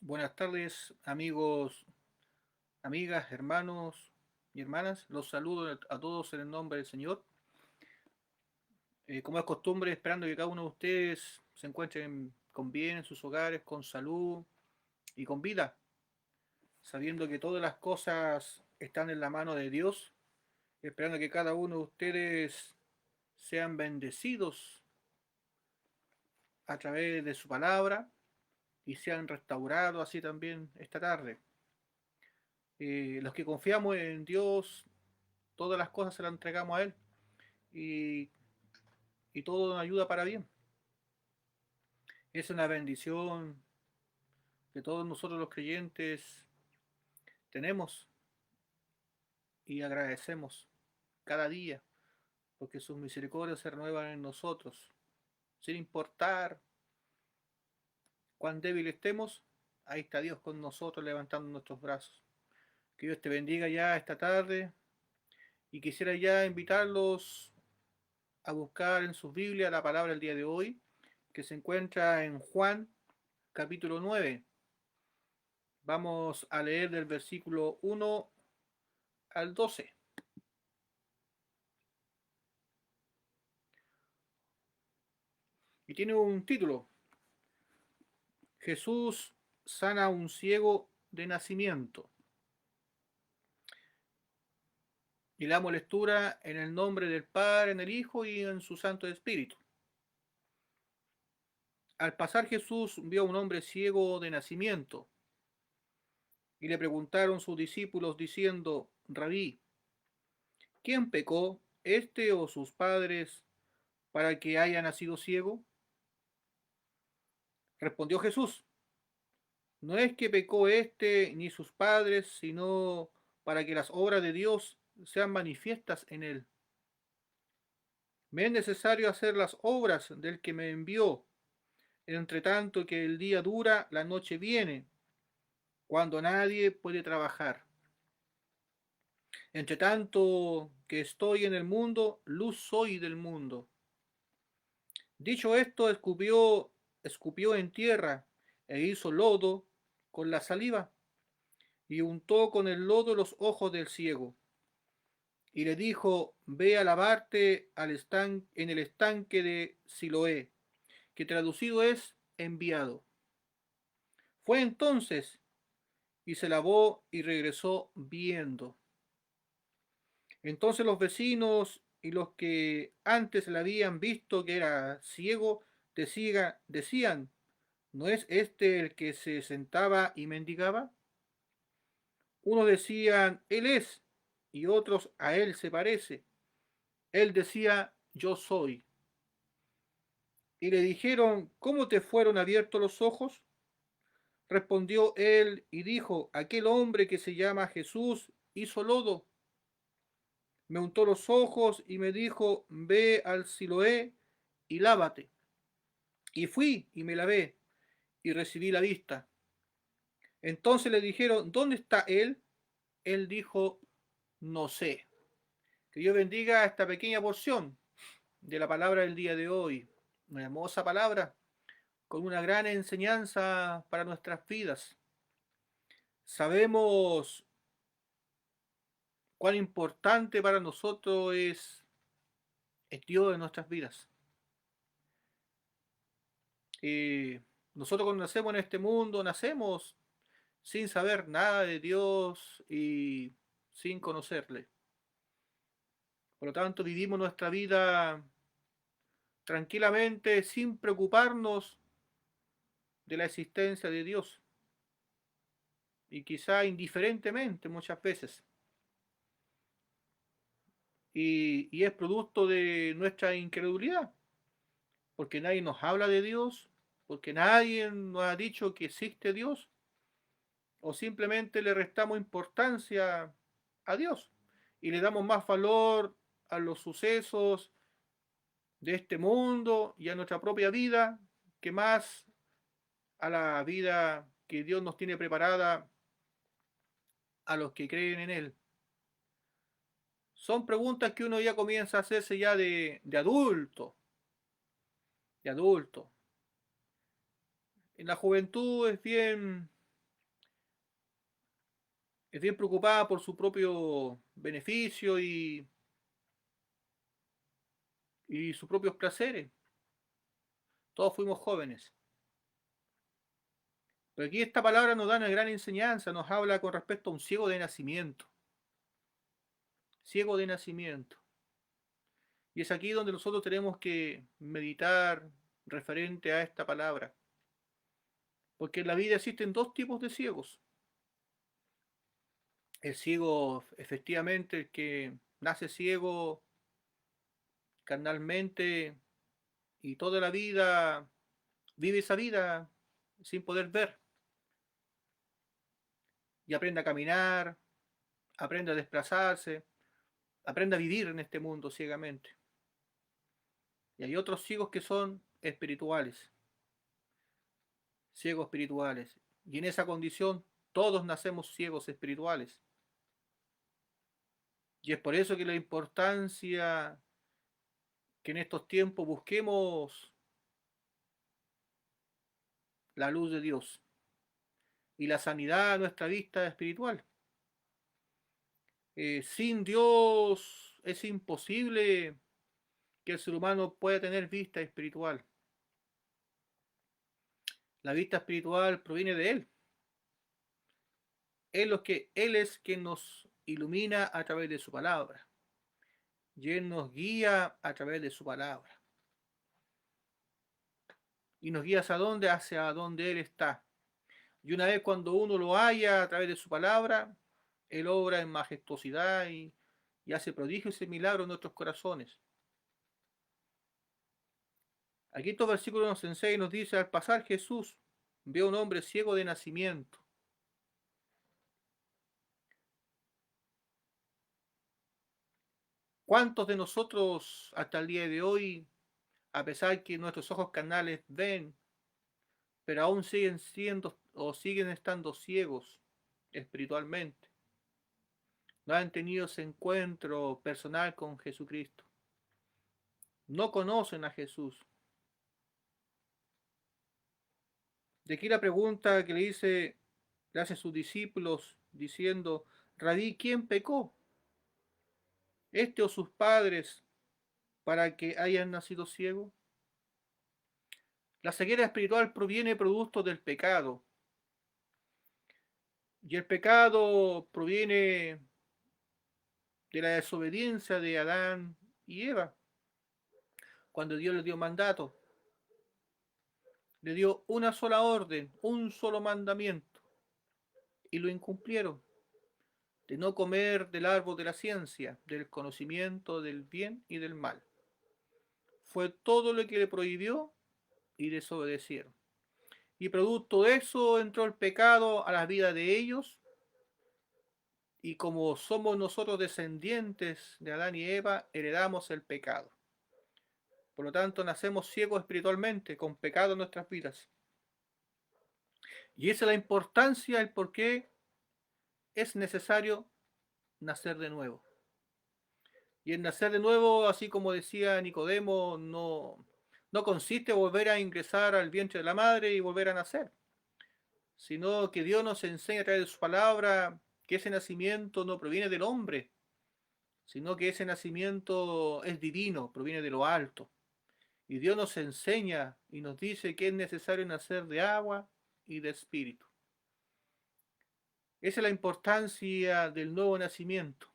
Buenas tardes, amigos, amigas, hermanos y hermanas. Los saludo a todos en el nombre del Señor. Como es costumbre, esperando que cada uno de ustedes se encuentren con bien en sus hogares, con salud y con vida, sabiendo que todas las cosas están en la mano de Dios, esperando que cada uno de ustedes sean bendecidos a través de su palabra y sean restaurados así también esta tarde. Los que confiamos en Dios, todas las cosas se las entregamos a Él y, y todo nos ayuda para bien. Es una bendición que todos nosotros los creyentes tenemos y agradecemos cada día porque sus misericordias se renuevan en nosotros. Sin importar cuán débil estemos, ahí está Dios con nosotros levantando nuestros brazos. Que Dios te bendiga ya esta tarde y quisiera ya invitarlos a buscar en sus Biblias la palabra del día de hoy, que se encuentra en Juan capítulo 9. Vamos a leer del versículo 1 al 12. Y tiene un título: Jesús sana a un ciego de nacimiento. Y le damos lectura en el nombre del Padre, en el Hijo y en su Santo Espíritu. Al pasar Jesús vio a un hombre ciego de nacimiento, y le preguntaron sus discípulos diciendo: Rabí, ¿quién pecó, este o sus padres, para que haya nacido ciego? Respondió Jesús: No es que pecó este ni sus padres, sino para que las obras de Dios sean manifiestas en él. Me es necesario hacer las obras del que me envió. Entre tanto que el día dura, la noche viene, cuando nadie puede trabajar. Entre tanto que estoy en el mundo, luz soy del mundo. Dicho esto, escupió en tierra e hizo lodo con la saliva y untó con el lodo los ojos del ciego. Y le dijo: Ve a lavarte en el estanque de Siloé, que traducido es enviado. Fue entonces y se lavó y regresó viendo. Entonces los vecinos y los que antes le habían visto que era ciego decían: ¿No es este el que se sentaba y mendigaba? Unos decían: Él es, y otros: A él se parece. Él decía: Yo soy. Y le dijeron: ¿Cómo te fueron abiertos los ojos? Respondió él y dijo: Aquel hombre que se llama Jesús hizo lodo, me untó los ojos y me dijo: Ve al Siloé y lávate. Y fui y me lavé y recibí la vista. Entonces le dijeron: ¿Dónde está él? Él dijo: No sé. Que Dios bendiga esta pequeña porción de la palabra del día de hoy. Una hermosa palabra con una gran enseñanza para nuestras vidas. Sabemos cuán importante para nosotros es Dios en nuestras vidas. Eh, Nosotros cuando nacemos en este mundo, nacemos sin saber nada de Dios y sin conocerle. Por lo tanto, vivimos nuestra vida tranquilamente sin preocuparnos de la existencia de Dios y quizá indiferentemente muchas veces. Y es producto de nuestra incredulidad, porque nadie nos habla de Dios, porque nadie nos ha dicho que existe Dios, o simplemente le restamos importancia a Dios y le damos más valor a los sucesos de este mundo y a nuestra propia vida que más a la vida que Dios nos tiene preparada a los que creen en Él. Son preguntas que uno ya comienza a hacerse ya de adulto, de adulto. En la juventud es bien es bien preocupada por su propio beneficio y sus propios placeres. Todos fuimos jóvenes. Pero aquí esta palabra nos da una gran enseñanza, nos habla con respecto a un ciego de nacimiento. Ciego de nacimiento. Y es aquí donde nosotros tenemos que meditar referente a esta palabra. Porque en la vida existen dos tipos de ciegos. El ciego, efectivamente, el que nace ciego carnalmente y toda la vida vive esa vida sin poder ver. Y aprende a caminar, aprende a desplazarse, aprende a vivir en este mundo ciegamente. Y hay otros ciegos que son espirituales, ciegos espirituales. Y en esa condición todos nacemos ciegos espirituales. Y es por eso que la importancia que en estos tiempos busquemos la luz de Dios y la sanidad de nuestra vista espiritual. Sin Dios es imposible que el ser humano pueda tener vista espiritual. La vista espiritual proviene de Él. Él es quien nos ilumina a través de su palabra. Y Él nos guía a través de su palabra. Y nos guía hacia dónde, hacia donde Él está. Y una vez cuando uno lo halla a través de su palabra, Él obra en majestuosidad y hace prodigios y milagros en nuestros corazones. Aquí estos versículos nos enseñan y nos dice: al pasar Jesús vio a un hombre ciego de nacimiento. ¿Cuántos de nosotros hasta el día de hoy, a pesar que nuestros ojos carnales ven, pero aún siguen siendo o siguen estando ciegos espiritualmente? No han tenido ese encuentro personal con Jesucristo. No conocen a Jesús. De aquí la pregunta que le hace a sus discípulos diciendo: Rabí, ¿quién pecó? ¿Este o sus padres para que hayan nacido ciegos? La ceguera espiritual proviene producto del pecado. Y el pecado proviene de la desobediencia de Adán y Eva. Cuando Dios les dio mandato, le dio una sola orden, un solo mandamiento, y lo incumplieron: de no comer del árbol de la ciencia, del conocimiento del bien y del mal. Fue todo lo que le prohibió y desobedecieron. Y producto de eso entró el pecado a la vida de ellos, y como somos nosotros descendientes de Adán y Eva, heredamos el pecado. Por lo tanto, nacemos ciegos espiritualmente, con pecado en nuestras vidas. Y esa es la importancia, el por qué es necesario nacer de nuevo. Y el nacer de nuevo, así como decía Nicodemo, no consiste en volver a ingresar al vientre de la madre y volver a nacer, sino que Dios nos enseña a través de su palabra que ese nacimiento no proviene del hombre, sino que ese nacimiento es divino, proviene de lo alto. Y Dios nos enseña y nos dice que es necesario nacer de agua y de espíritu. Esa es la importancia del nuevo nacimiento,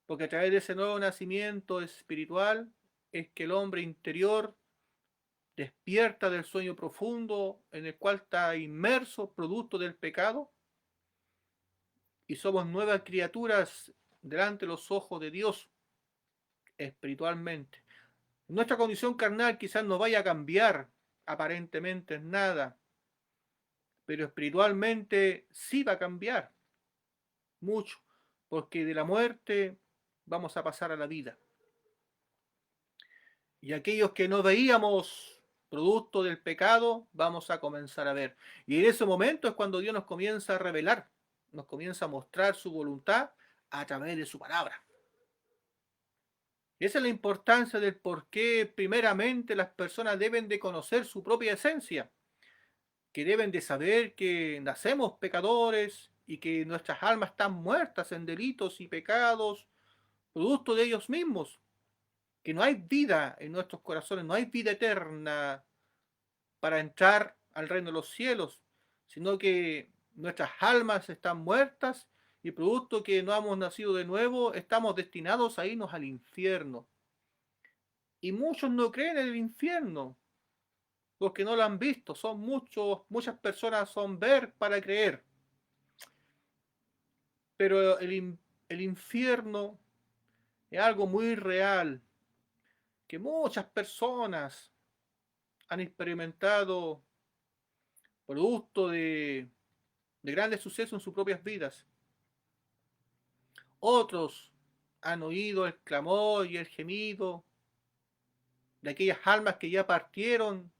porque a través de ese nuevo nacimiento espiritual es que el hombre interior despierta del sueño profundo en el cual está inmerso producto del pecado, y somos nuevas criaturas delante de los ojos de Dios espiritualmente. Nuestra condición carnal quizás no vaya a cambiar aparentemente en nada, pero espiritualmente sí va a cambiar mucho, porque de la muerte vamos a pasar a la vida. Y aquellos que no veíamos producto del pecado, vamos a comenzar a ver. Y en ese momento es cuando Dios nos comienza a revelar, nos comienza a mostrar su voluntad a través de su palabra. Esa es la importancia del por qué primeramente las personas deben de conocer su propia esencia, que deben de saber que nacemos pecadores y que nuestras almas están muertas en delitos y pecados, producto de ellos mismos, que no hay vida en nuestros corazones, no hay vida eterna para entrar al reino de los cielos, sino que nuestras almas están muertas y producto que no hemos nacido de nuevo, estamos destinados a irnos al infierno. Y muchos no creen en el infierno, porque no lo han visto. Muchas personas son ver para creer. Pero el infierno es algo muy real, que muchas personas han experimentado producto de grandes sucesos en sus propias vidas. Otros han oído el clamor y el gemido de aquellas almas que ya partieron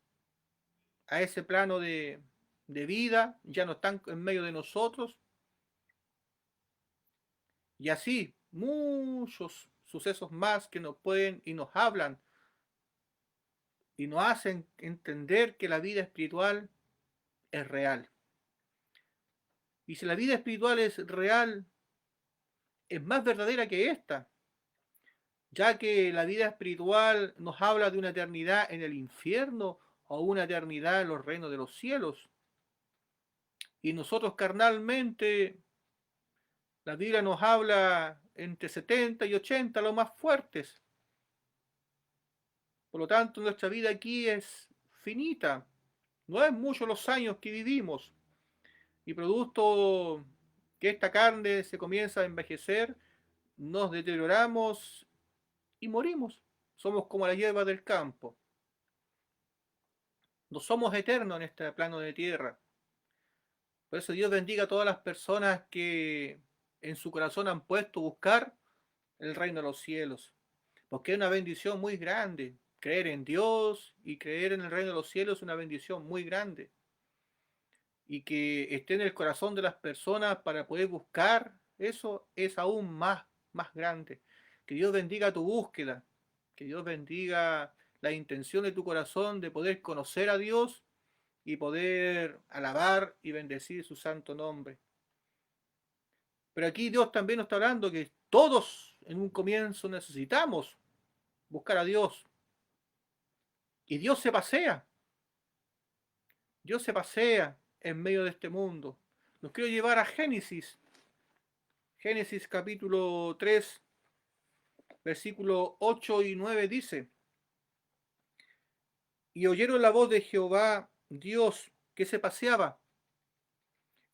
a ese plano de vida, ya no están en medio de nosotros. Y así, muchos sucesos más que nos pueden y nos hablan y nos hacen entender que la vida espiritual es real. Y si la vida espiritual es real, es más verdadera que esta, ya que la vida espiritual nos habla de una eternidad en el infierno o una eternidad en los reinos de los cielos. Y nosotros carnalmente, la Biblia nos habla entre 70 y 80, los más fuertes. Por lo tanto, nuestra vida aquí es finita. No es mucho los años que vivimos. Y producto que esta carne se comienza a envejecer, nos deterioramos y morimos. Somos como la hierba del campo. No somos eternos en este plano de tierra. Por eso Dios bendiga a todas las personas que en su corazón han puesto buscar el reino de los cielos. Porque es una bendición muy grande. Creer en Dios y creer en el reino de los cielos es una bendición muy grande. Y que esté en el corazón de las personas para poder buscar, eso es aún más grande. Que Dios bendiga tu búsqueda, que Dios bendiga la intención de tu corazón de poder conocer a Dios y poder alabar y bendecir su santo nombre. Pero aquí Dios también nos está hablando que todos en un comienzo necesitamos buscar a Dios. Y Dios se pasea en medio de este mundo. Nos quiero llevar a Génesis, Génesis capítulo 3, versículo 8 y 9 dice: Y oyeron la voz de Jehová, Dios, que se paseaba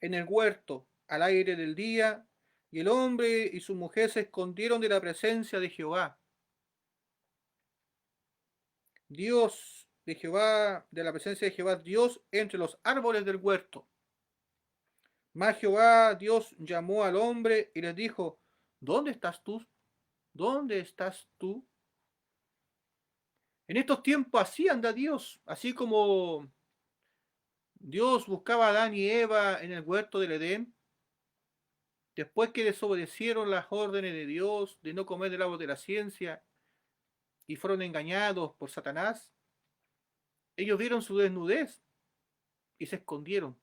en el huerto al aire del día, y el hombre y su mujer se escondieron de la presencia de Jehová. Dios de Jehová, de la presencia de Jehová, Dios entre los árboles del huerto. Mas Jehová, Dios, llamó al hombre y le dijo: ¿Dónde estás tú? ¿Dónde estás tú? En estos tiempos así anda Dios, así como Dios buscaba a Adán y Eva en el huerto del Edén, después que desobedecieron las órdenes de Dios de no comer del árbol de la ciencia y fueron engañados por Satanás. Ellos vieron su desnudez y se escondieron.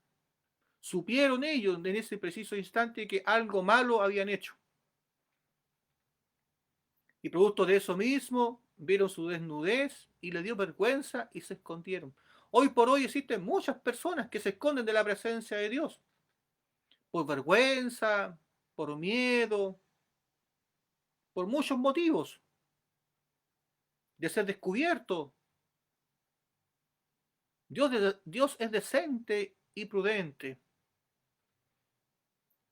Supieron ellos en ese preciso instante que algo malo habían hecho. Y producto de eso mismo, vieron su desnudez y le dio vergüenza y se escondieron. Hoy por hoy existen muchas personas que se esconden de la presencia de Dios. Por vergüenza, por miedo, por muchos motivos. De ser descubierto. Dios es decente y prudente.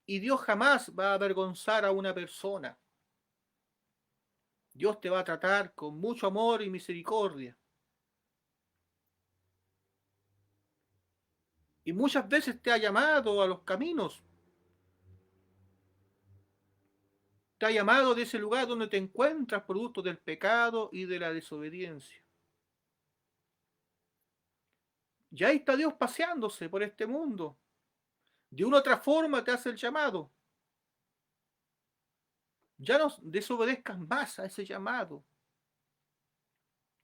Y Dios jamás va a avergonzar a una persona. Dios te va a tratar con mucho amor y misericordia. Y muchas veces te ha llamado a los caminos. Te ha llamado de ese lugar donde te encuentras producto del pecado y de la desobediencia. Y ahí está Dios paseándose por este mundo. De una u otra forma te hace el llamado. Ya no desobedezcas más a ese llamado.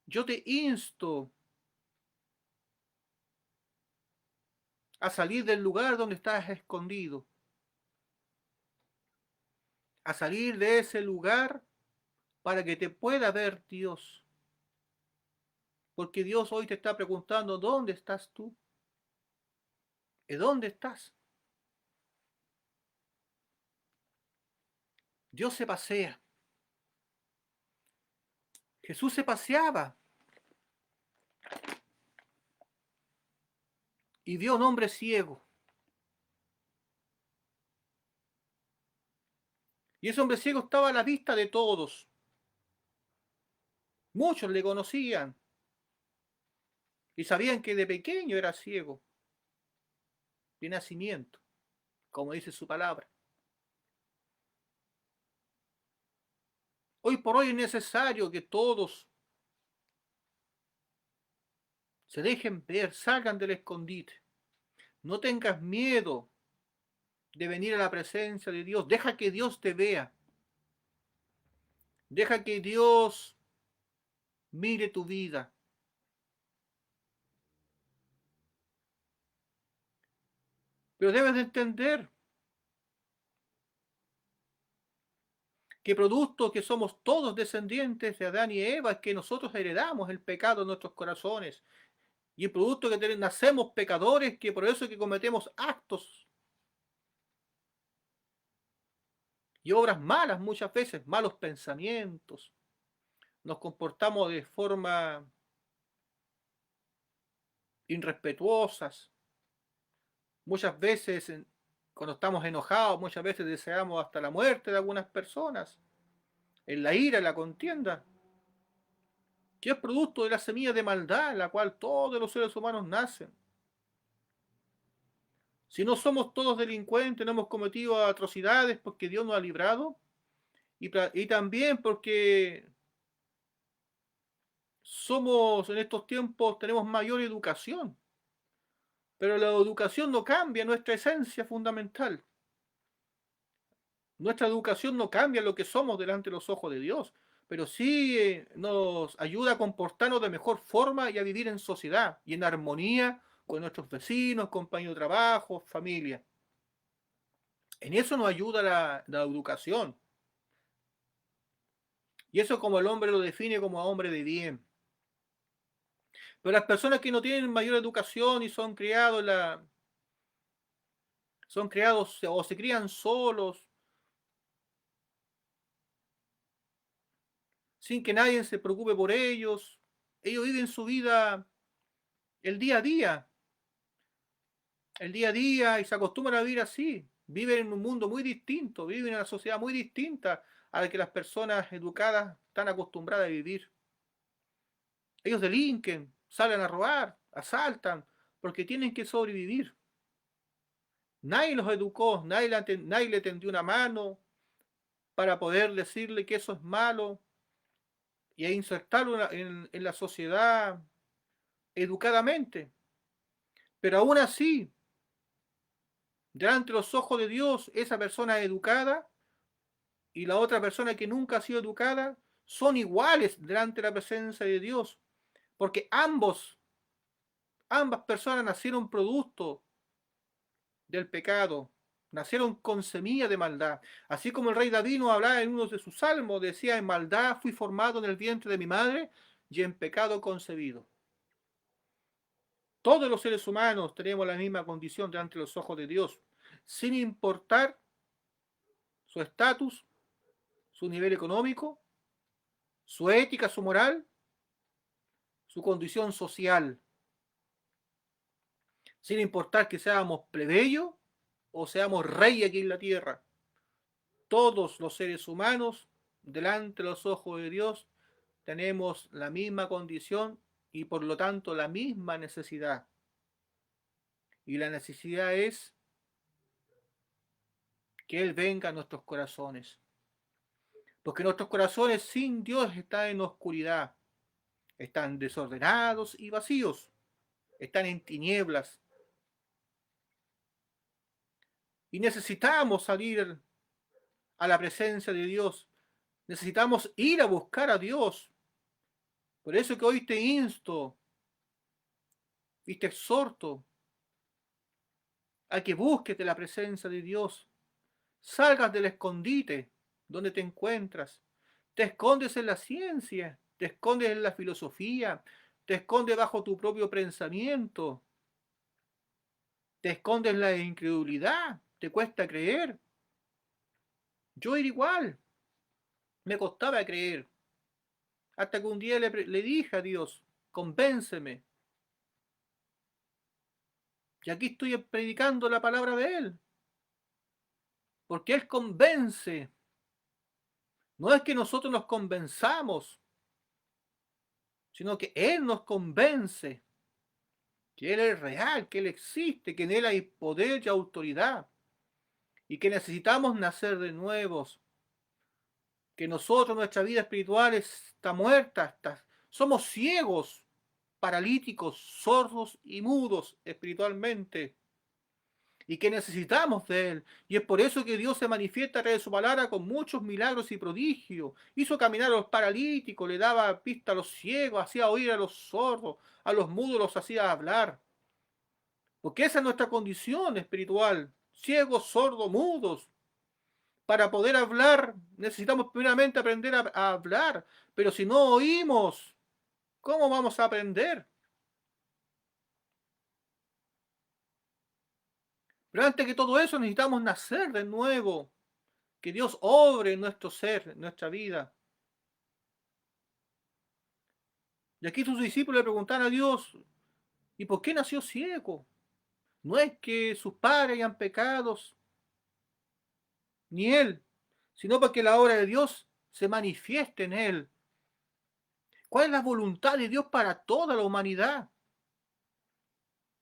Yo te insto a salir del lugar donde estás escondido. a salir de ese lugar para que te pueda ver Dios. Porque Dios hoy te está preguntando, ¿dónde estás tú? ¿Y dónde estás? Dios se pasea. Jesús se paseaba y vio a un hombre ciego. Y ese hombre ciego estaba a la vista de todos. Muchos le conocían y sabían que de pequeño era ciego, de nacimiento, como dice su palabra. Hoy por hoy es necesario que todos se dejen ver, salgan del escondite. No tengas miedo de venir a la presencia de Dios. Deja que Dios te vea. Deja que Dios mire tu vida. Pero debes de entender que producto que somos todos descendientes de Adán y Eva es que nosotros heredamos el pecado en nuestros corazones. Y el producto que nacemos pecadores, que por eso es que cometemos actos y obras malas muchas veces, malos pensamientos. Nos comportamos de forma irrespetuosas. Muchas veces, cuando estamos enojados, muchas veces deseamos hasta la muerte de algunas personas. En la ira, en la contienda, que es producto de la semilla de maldad en la cual todos los seres humanos nacen. Si no somos todos delincuentes, no hemos cometido atrocidades porque Dios nos ha librado, y también porque somos en estos tiempos, tenemos mayor educación, pero la educación no cambia nuestra esencia fundamental. Nuestra educación no cambia lo que somos delante de los ojos de Dios, pero sí nos ayuda a comportarnos de mejor forma y a vivir en sociedad y en armonía con nuestros vecinos, compañeros de trabajo, familia. En eso nos ayuda la educación. Y eso como el hombre lo define como hombre de bien. Pero las personas que no tienen mayor educación y son criados o se crían solos, sin que nadie se preocupe por ellos, ellos viven su vida el día a día, y se acostumbran a vivir así. Viven en un mundo muy distinto, viven en una sociedad muy distinta a la que las personas educadas están acostumbradas a vivir. Ellos delinquen, salen a robar, asaltan, porque tienen que sobrevivir. Nadie los educó, nadie le tendió una mano para poder decirle que eso es malo y a insertarlo en la sociedad educadamente. Pero aún así, delante de los ojos de Dios, esa persona educada y la otra persona que nunca ha sido educada son iguales delante de la presencia de Dios, porque ambas personas nacieron producto del pecado, nacieron con semilla de maldad. Así como el rey David nos hablaba en uno de sus salmos, decía, en maldad fui formado en el vientre de mi madre y en pecado concebido. Todos los seres humanos tenemos la misma condición delante de los ojos de Dios, sin importar su estatus, su nivel económico, su ética, su moral, su condición social, sin importar que seamos plebeyos o seamos rey aquí en la tierra. Todos los seres humanos, delante de los ojos de Dios, tenemos la misma condición y por lo tanto la misma necesidad. Y la necesidad es que Él venga a nuestros corazones. Porque nuestros corazones sin Dios están en oscuridad, están desordenados y vacíos, están en tinieblas. Y necesitamos salir a la presencia de Dios. Necesitamos ir a buscar a Dios. Por eso que hoy te insto y te exhorto a que busques de la presencia de Dios. Salgas del escondite. ¿Dónde te encuentras? Te escondes en la ciencia, te escondes en la filosofía, te escondes bajo tu propio pensamiento, te escondes en la incredulidad, te cuesta creer. Yo era igual, me costaba creer, hasta que un día le dije a Dios, convénceme. Y aquí estoy predicando la palabra de Él, porque Él convence. No es que nosotros nos convenzamos, sino que Él nos convence que Él es real, que Él existe, que en Él hay poder y autoridad, y que necesitamos nacer de nuevos, que nosotros, nuestra vida espiritual está muerta, somos ciegos, paralíticos, sordos y mudos espiritualmente, y que necesitamos de Él. Y es por eso que Dios se manifiesta a través de su palabra con muchos milagros y prodigios. Hizo caminar a los paralíticos, le daba pista a los ciegos, hacía oír a los sordos, a los mudos los hacía hablar. Porque esa es nuestra condición espiritual, ciegos, sordos, mudos. Para poder hablar necesitamos primeramente aprender a hablar, pero si no oímos, ¿cómo vamos a aprender? Pero antes que todo eso necesitamos nacer de nuevo, que Dios obre en nuestro ser, en nuestra vida. Y aquí sus discípulos le preguntan a Dios, ¿y por qué nació ciego? No es que sus padres hayan pecados, ni él, sino porque la obra de Dios se manifieste en él. ¿Cuál es la voluntad de Dios para toda la humanidad?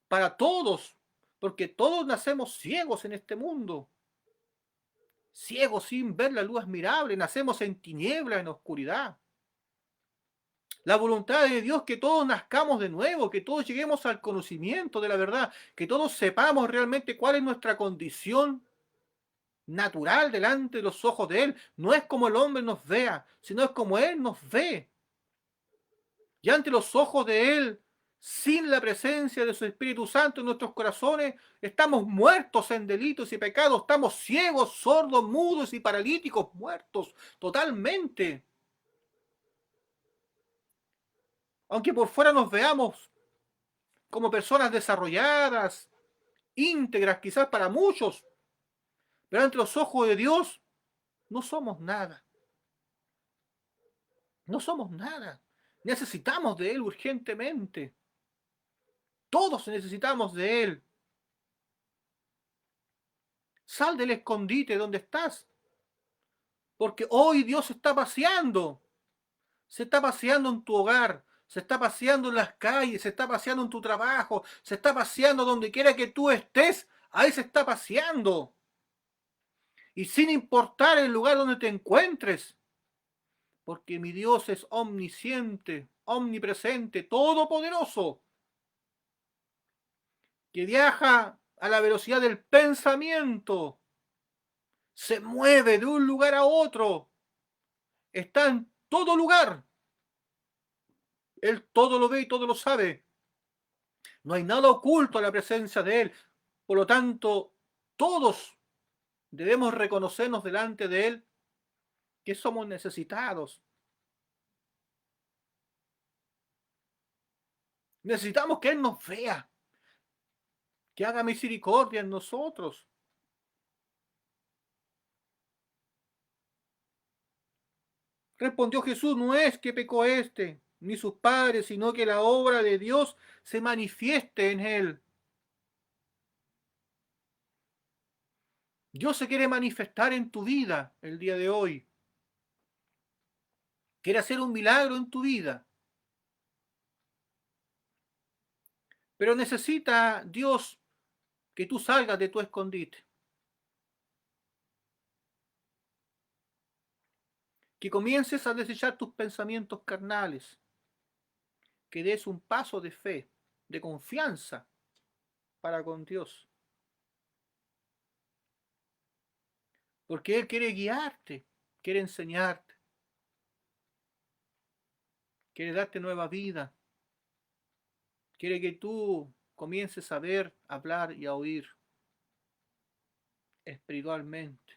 Para todos, porque todos nacemos ciegos en este mundo, ciegos sin ver la luz admirable, nacemos en tinieblas, en oscuridad. La voluntad de Dios que todos nazcamos de nuevo, que todos lleguemos al conocimiento de la verdad, que todos sepamos realmente cuál es nuestra condición natural delante de los ojos de Él. No es como el hombre nos vea, sino es como Él nos ve. Y ante los ojos de Él, sin la presencia de su Espíritu Santo en nuestros corazones, estamos muertos en delitos y pecados, estamos ciegos, sordos, mudos y paralíticos, muertos totalmente. Aunque por fuera nos veamos como personas desarrolladas, íntegras quizás para muchos, pero ante los ojos de Dios no somos nada, no somos nada. Necesitamos de Él urgentemente. Todos necesitamos de Él. Sal del escondite donde estás, porque hoy Dios está paseando. Se está paseando en tu hogar, se está paseando en las calles, se está paseando en tu trabajo, se está paseando donde quiera que tú estés. Ahí se está paseando. Y sin importar el lugar donde te encuentres, porque mi Dios es omnisciente, omnipresente, todopoderoso, que viaja a la velocidad del pensamiento, se mueve de un lugar a otro, está en todo lugar. Él todo lo ve y todo lo sabe. No hay nada oculto a la presencia de Él. Por lo tanto, todos debemos reconocernos delante de Él que somos necesitados. Necesitamos que Él nos vea, que haga misericordia en nosotros. Respondió Jesús, no es que pecó este, ni sus padres, sino que la obra de Dios se manifieste en Él. Dios se quiere manifestar en tu vida el día de hoy. Quiere hacer un milagro en tu vida. Pero necesita Dios que tú salgas de tu escondite. Que comiences a desechar tus pensamientos carnales. Que des un paso de fe, de confianza para con Dios. Porque Él quiere guiarte, quiere enseñarte, quiere darte nueva vida. Quiere que tú comiences a ver, a hablar y a oír. Espiritualmente.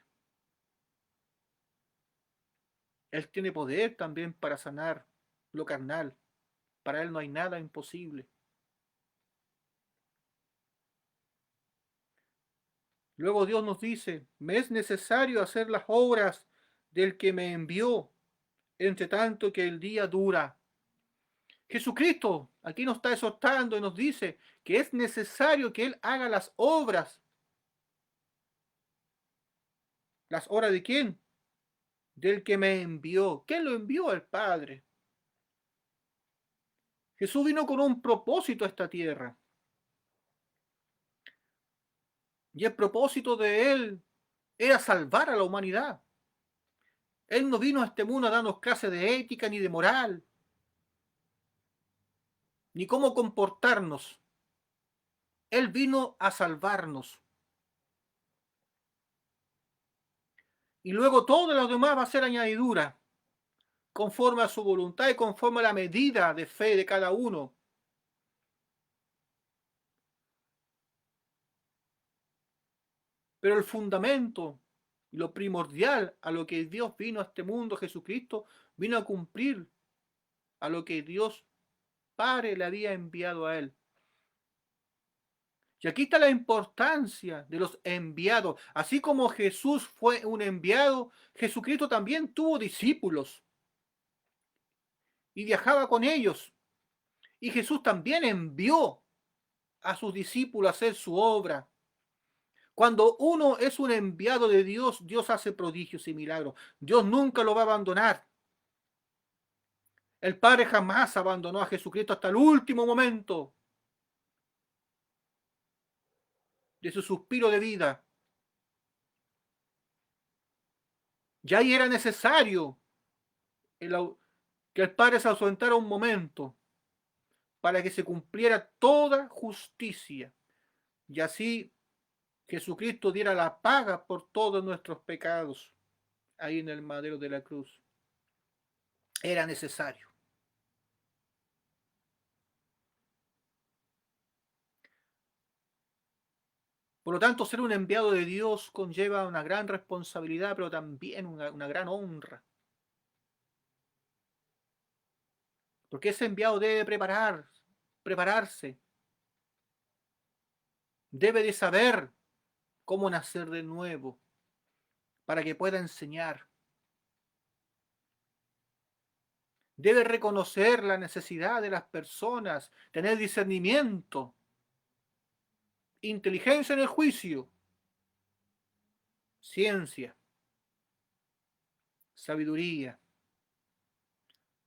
Él tiene poder también para sanar lo carnal. Para Él no hay nada imposible. Luego Dios nos dice, me es necesario hacer las obras del que me envió, entre tanto que el día dura. Jesucristo aquí nos está exhortando y nos dice que es necesario que Él haga las obras. ¿Las obras de quién? Del que me envió. ¿Quién lo envió? El Padre. Jesús vino con un propósito a esta tierra. Y el propósito de Él era salvar a la humanidad. Él no vino a este mundo a darnos clases de ética ni de moral, ni cómo comportarnos. Él vino a salvarnos. Y luego todo lo demás va a ser añadidura, conforme a su voluntad y conforme a la medida de fe de cada uno. Pero el fundamento y lo primordial a lo que Dios vino a este mundo, Jesucristo, vino a cumplir a lo que Dios Padre le había enviado a él. Y aquí está la importancia de los enviados. Así como Jesús fue un enviado, Jesucristo también tuvo discípulos y viajaba con ellos. Y Jesús también envió a sus discípulos a hacer su obra. Cuando uno es un enviado de Dios, Dios hace prodigios y milagros. Dios nunca lo va a abandonar. El Padre jamás abandonó a Jesucristo hasta el último momento de su suspiro de vida. Y ahí era necesario que el Padre se ausentara un momento para que se cumpliera toda justicia. Y así Jesucristo diera la paga por todos nuestros pecados ahí en el madero de la cruz. Era necesario. Por lo tanto, ser un enviado de Dios conlleva una gran responsabilidad, pero también una gran honra. Porque ese enviado debe prepararse, debe de saber cómo nacer de nuevo para que pueda enseñar. Debe reconocer la necesidad de las personas, tener discernimiento, inteligencia en el juicio, ciencia, sabiduría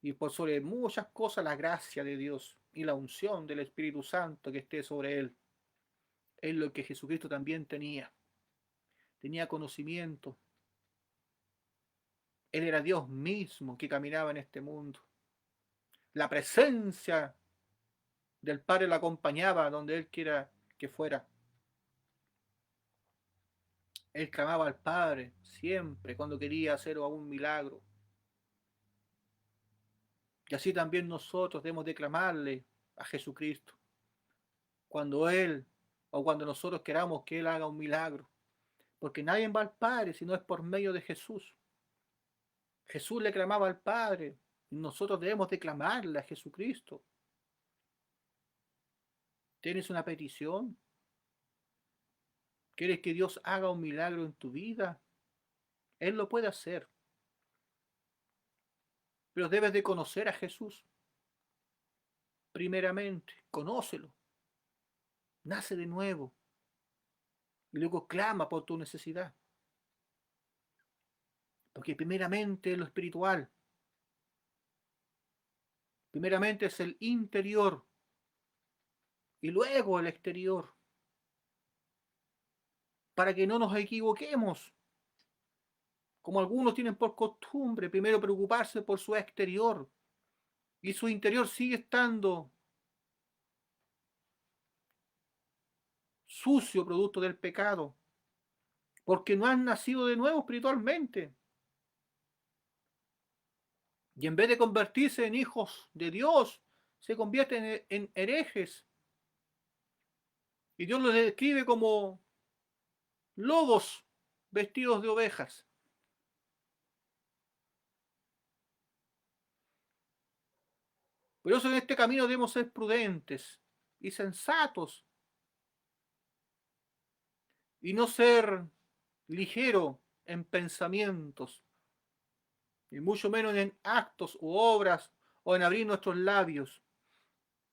y por sobre muchas cosas la gracia de Dios y la unción del Espíritu Santo que esté sobre él. Es lo que Jesucristo también tenía. Tenía conocimiento. Él era Dios mismo que caminaba en este mundo. La presencia del Padre lo acompañaba donde él quiera que fuera. Él clamaba al Padre siempre cuando quería hacer algún milagro. Y así también nosotros debemos declamarle a Jesucristo cuando Él o cuando nosotros queramos que Él haga un milagro. Porque nadie va al Padre si no es por medio de Jesús. Jesús le clamaba al Padre. Y nosotros debemos declamarle a Jesucristo. ¿Tienes una petición? ¿Quieres que Dios haga un milagro en tu vida? Él lo puede hacer. Pero debes de conocer a Jesús. Primeramente, conócelo. Nace de nuevo. Y luego clama por tu necesidad. Porque primeramente es lo espiritual. Primeramente es el interior y luego el exterior. Para que no nos equivoquemos. Como algunos tienen por costumbre, primero preocuparse por su exterior. Y su interior sigue estando sucio, producto del pecado. Porque no han nacido de nuevo espiritualmente. Y en vez de convertirse en hijos de Dios, se convierten en herejes. Y Dios los describe como lobos vestidos de ovejas. Por eso en este camino debemos ser prudentes y sensatos y no ser ligero en pensamientos, y mucho menos en actos u obras o en abrir nuestros labios,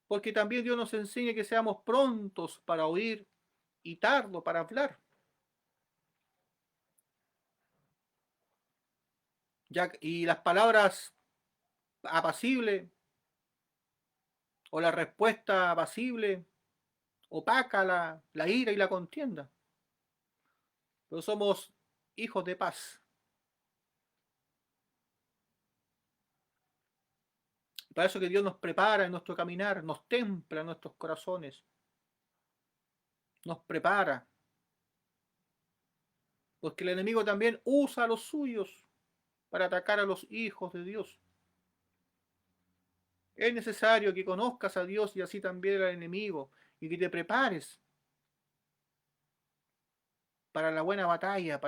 porque también Dios nos enseña que seamos prontos para oír y tardo para hablar. Y las palabras apacibles o la respuesta apacible opaca la ira y la contienda. Pero somos hijos de paz. Para eso que Dios nos prepara en nuestro caminar, nos templa en nuestros corazones, nos prepara. Porque el enemigo también usa a los suyos para atacar a los hijos de Dios. Es necesario que conozcas a Dios y así también al enemigo, y que te prepares para la buena batalla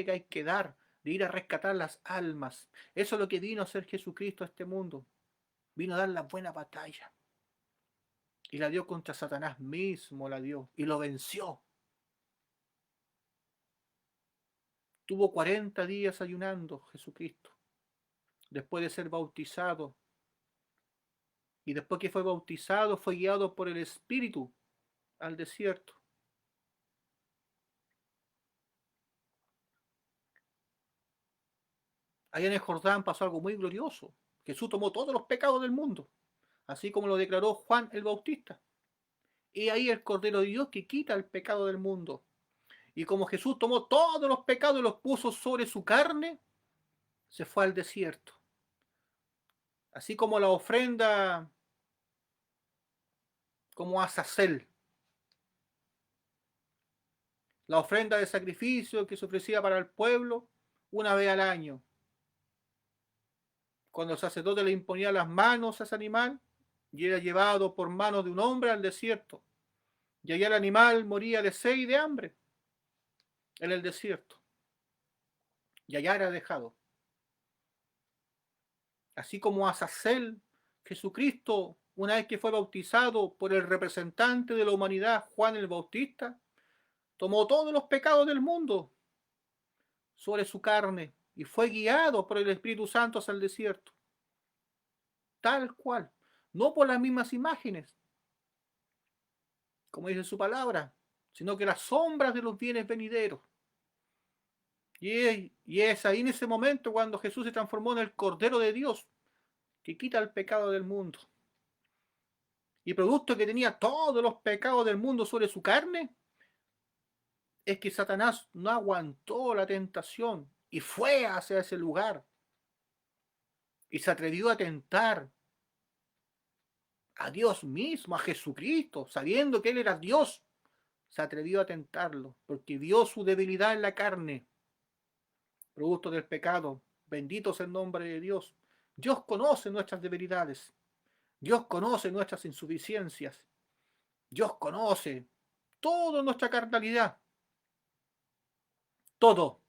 que hay que dar, de ir a rescatar las almas. Eso es lo que vino a hacer Jesucristo a este mundo. Vino a dar la buena batalla. Y la dio contra Satanás mismo, la dio, y lo venció. Tuvo 40 días ayunando Jesucristo, después de ser bautizado. Y después que fue bautizado, fue guiado por el Espíritu al desierto. Allá en el Jordán pasó algo muy glorioso. Jesús tomó todos los pecados del mundo, así como lo declaró Juan el Bautista. Y ahí el Cordero de Dios que quita el pecado del mundo. Y como Jesús tomó todos los pecados y los puso sobre su carne, se fue al desierto. Así como la ofrenda, como Azazel, la ofrenda de sacrificio que se ofrecía para el pueblo una vez al año. Cuando el sacerdote le imponía las manos a ese animal y era llevado por manos de un hombre al desierto. Y allá el animal moría de sed y de hambre en el desierto. Y allá era dejado. Así como Azazel, Jesucristo, una vez que fue bautizado por el representante de la humanidad, Juan el Bautista, tomó todos los pecados del mundo sobre su carne y fue guiado por el Espíritu Santo hacia el desierto. Tal cual. No por las mismas imágenes, como dice su palabra, sino que las sombras de los bienes venideros. Y es ahí en ese momento cuando Jesús se transformó en el Cordero de Dios, que quita el pecado del mundo. Y producto que tenía todos los pecados del mundo sobre su carne, es que Satanás no aguantó la tentación y fue hacia ese lugar. Y se atrevió a tentar a Dios mismo, a Jesucristo, sabiendo que Él era Dios. Se atrevió a tentarlo, porque vio su debilidad en la carne, producto del pecado. Bendito sea el nombre de Dios. Dios conoce nuestras debilidades. Dios conoce nuestras insuficiencias. Dios conoce toda nuestra carnalidad. Todo.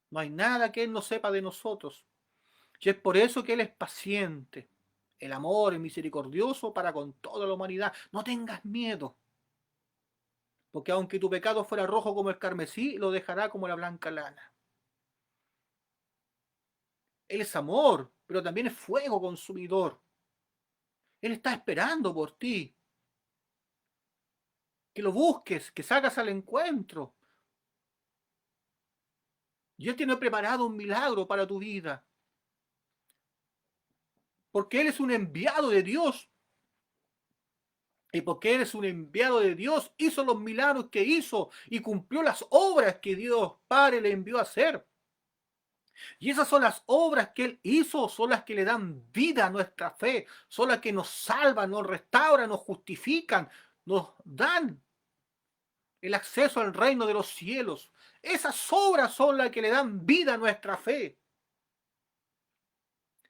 No hay nada que Él no sepa de nosotros. Y es por eso que Él es paciente. El amor es misericordioso para con toda la humanidad. No tengas miedo. Porque aunque tu pecado fuera rojo como el carmesí, lo dejará como la blanca lana. Él es amor, pero también es fuego consumidor. Él está esperando por ti. Que lo busques, que salgas al encuentro. Y Él tiene preparado un milagro para tu vida. Porque Él es un enviado de Dios. Y porque eres un enviado de Dios, hizo los milagros que hizo y cumplió las obras que Dios Padre le envió a hacer. Y esas son las obras que Él hizo, son las que le dan vida a nuestra fe, son las que nos salvan, nos restauran, nos justifican, nos dan el acceso al reino de los cielos. Esas obras son las que le dan vida a nuestra fe.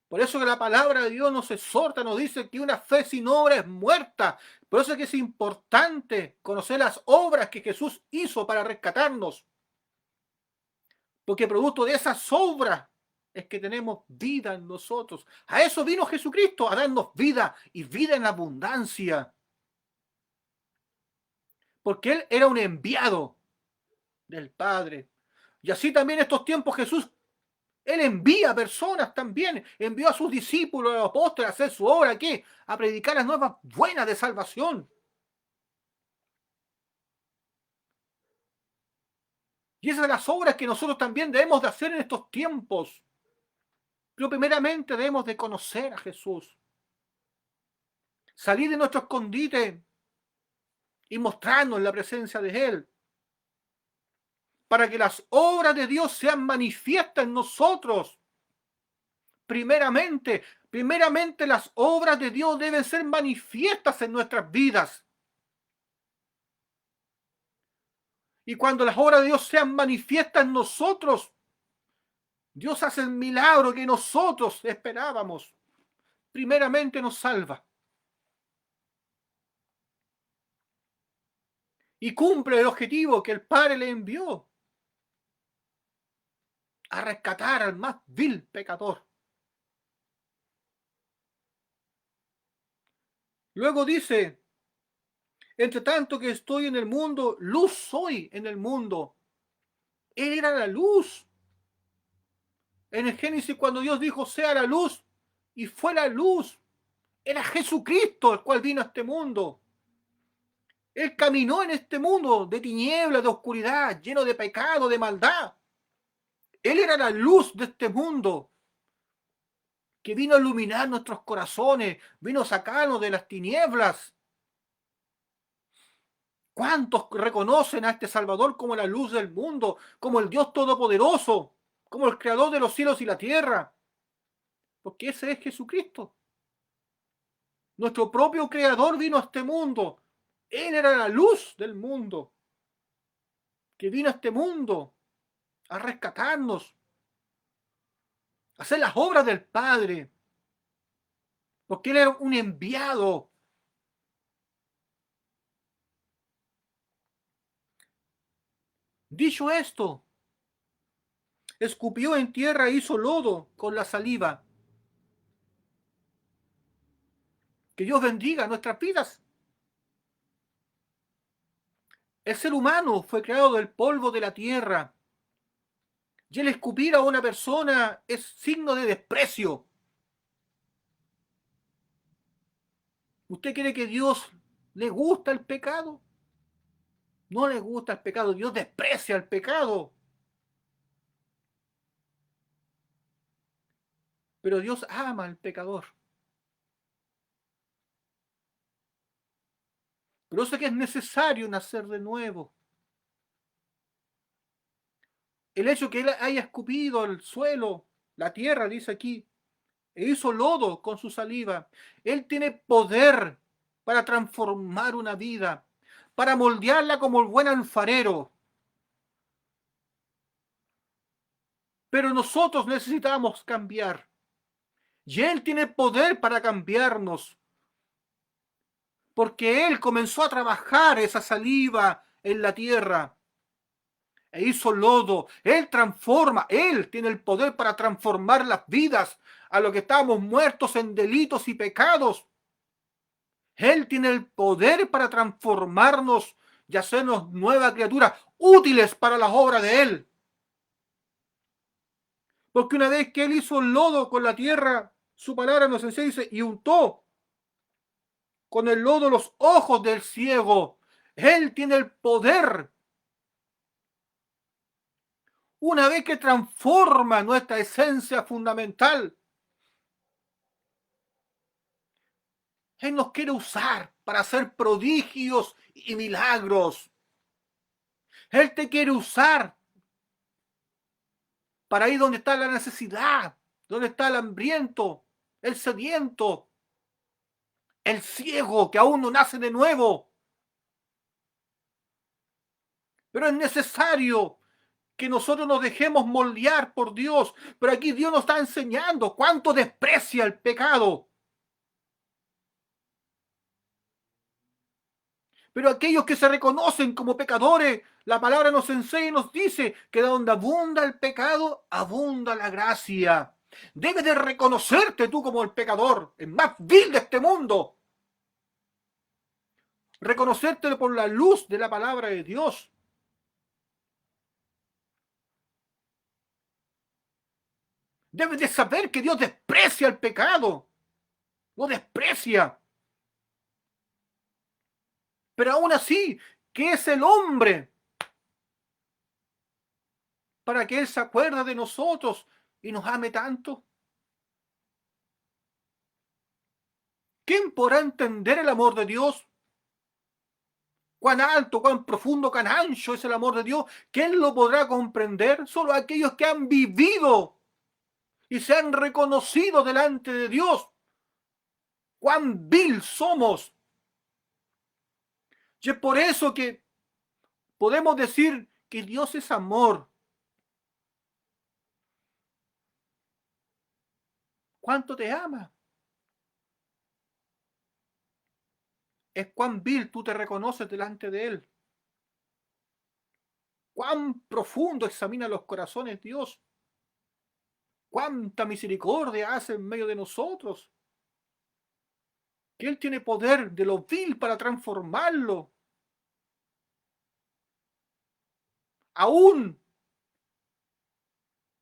Por eso que la palabra de Dios nos exhorta, nos dice que una fe sin obra es muerta. Por eso es que es importante conocer las obras que Jesús hizo para rescatarnos. Porque producto de esas obras es que tenemos vida en nosotros. A eso vino Jesucristo, a darnos vida y vida en abundancia. Porque Él era un enviado del Padre. Y así también en estos tiempos Jesús, Él envía personas también. Envió a sus discípulos, a los apóstoles, a hacer su obra, ¿qué? A predicar las nuevas buenas de salvación. Y esas son las obras que nosotros también debemos de hacer en estos tiempos. Pero primeramente debemos de conocer a Jesús. Salir de nuestro escondite y mostrarnos la presencia de Él. Para que las obras de Dios sean manifiestas en nosotros. Primeramente las obras de Dios deben ser manifiestas en nuestras vidas. Y cuando las obras de Dios sean manifiestas en nosotros, Dios hace el milagro que nosotros esperábamos. Primeramente nos salva. Y cumple el objetivo que el Padre le envió. A rescatar al más vil pecador. Luego dice, entre tanto que estoy en el mundo, luz soy en el mundo. Él era la luz. En el Génesis, cuando Dios dijo, sea la luz, y fue la luz, era Jesucristo el cual vino a este mundo. Él caminó en este mundo de tinieblas, de oscuridad, lleno de pecado, de maldad. Él era la luz de este mundo, que vino a iluminar nuestros corazones, vino a sacarnos de las tinieblas. ¿Cuántos reconocen a este Salvador como la luz del mundo, como el Dios Todopoderoso, como el Creador de los cielos y la tierra? Porque ese es Jesucristo. Nuestro propio Creador vino a este mundo. Él era la luz del mundo, que vino a este mundo a rescatarnos, a hacer las obras del Padre, porque Él era un enviado. Dicho esto, escupió en tierra e hizo lodo con la saliva. Que Dios bendiga nuestras vidas. El ser humano fue creado del polvo de la tierra. Y el escupir a una persona es signo de desprecio. ¿Usted cree que Dios le gusta el pecado? No le gusta el pecado. Dios desprecia el pecado. Pero Dios ama al pecador. Por eso es que es necesario nacer de nuevo. El hecho que Él haya escupido al suelo, la tierra, dice aquí, e hizo lodo con su saliva. Él tiene poder para transformar una vida, para moldearla como el buen alfarero. Pero nosotros necesitamos cambiar. Y Él tiene poder para cambiarnos. Porque Él comenzó a trabajar esa saliva en la tierra. E hizo lodo. Él transforma. Él tiene el poder para transformar las vidas a los que estábamos muertos en delitos y pecados. Él tiene el poder para transformarnos y hacernos nuevas criaturas útiles para las obras de Él. Porque una vez que Él hizo el lodo con la tierra, su palabra nos enseña, dice, y untó con el lodo los ojos del ciego. Él tiene el poder. Una vez que transforma nuestra esencia fundamental, Él nos quiere usar para hacer prodigios y milagros. Él te quiere usar para ir donde está la necesidad, donde está el hambriento, el sediento, el ciego que aún no nace de nuevo. Pero es necesario que nosotros nos dejemos moldear por Dios. Pero aquí Dios nos está enseñando cuánto desprecia el pecado. Pero aquellos que se reconocen como pecadores, la palabra nos enseña y nos dice que donde abunda el pecado, abunda la gracia. Debes de reconocerte tú como el pecador, el más vil de este mundo. Reconocerte por la luz de la palabra de Dios. Debes de saber que Dios desprecia el pecado. Lo desprecia. Pero aún así, ¿qué es el hombre para que Él se acuerde de nosotros y nos ame tanto? ¿Quién podrá entender el amor de Dios? Cuán alto, cuán profundo, cuán ancho es el amor de Dios. ¿Quién lo podrá comprender? Solo aquellos que han vivido y se han reconocido delante de Dios. Cuán vil somos. Y es por eso que podemos decir que Dios es amor. ¿Cuánto te ama? Es cuán vil tú te reconoces delante de Él. Cuán profundo examina los corazones Dios. Cuánta misericordia hace en medio de nosotros. Que Él tiene poder de lo vil para transformarlo. Aún